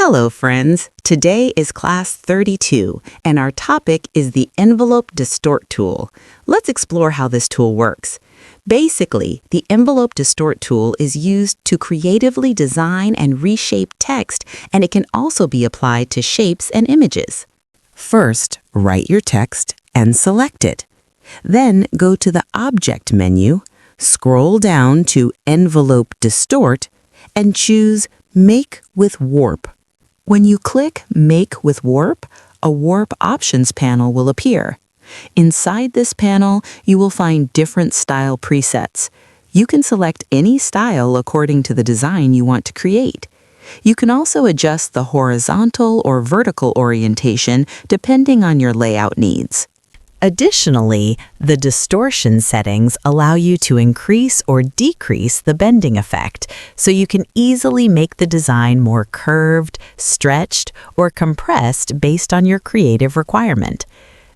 Hello, friends. Today is Class 32, and our topic is the Envelope Distort Tool. Let's explore how this tool works. Basically, the Envelope Distort Tool is used to creatively design and reshape text, and it can also be applied to shapes and images. First, write your text and select it. Then go to the Object menu, scroll down to Envelope Distort, and choose Make with Warp. When you click Make with Warp, a Warp Options panel will appear. Inside this panel, you will find different style presets. You can select any style according to the design you want to create. You can also adjust the horizontal or vertical orientation depending on your layout needs. Additionally, the distortion settings allow you to increase or decrease the bending effect, so you can easily make the design more curved, stretched, or compressed based on your creative requirement.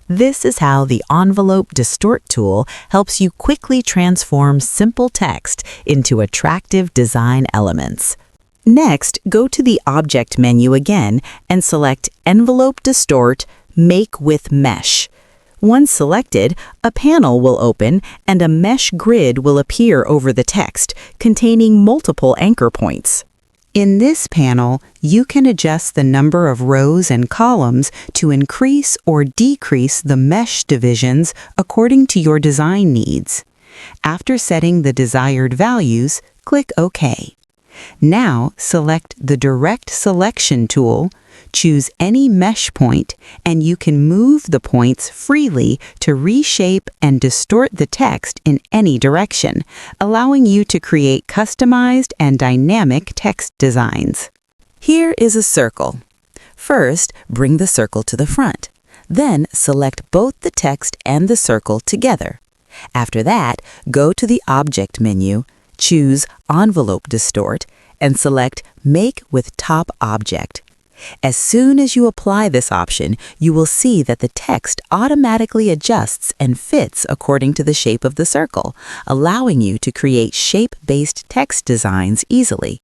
This is how the Envelope Distort tool helps you quickly transform simple text into attractive design elements. Next, go to the Object menu again and select Envelope Distort, Make with Mesh. Once selected, a panel will open and a mesh grid will appear over the text, containing multiple anchor points. In this panel, you can adjust the number of rows and columns to increase or decrease the mesh divisions according to your design needs. After setting the desired values, click OK. Now, select the Direct Selection tool, choose any mesh point, and you can move the points freely to reshape and distort the text in any direction, allowing you to create customized and dynamic text designs. Here is a circle. First, bring the circle to the front. Then, select both the text and the circle together. After that, go to the Object menu, choose Envelope Distort, and select Make with Top Object. As soon as you apply this option, you will see that the text automatically adjusts and fits according to the shape of the circle, allowing you to create shape-based text designs easily.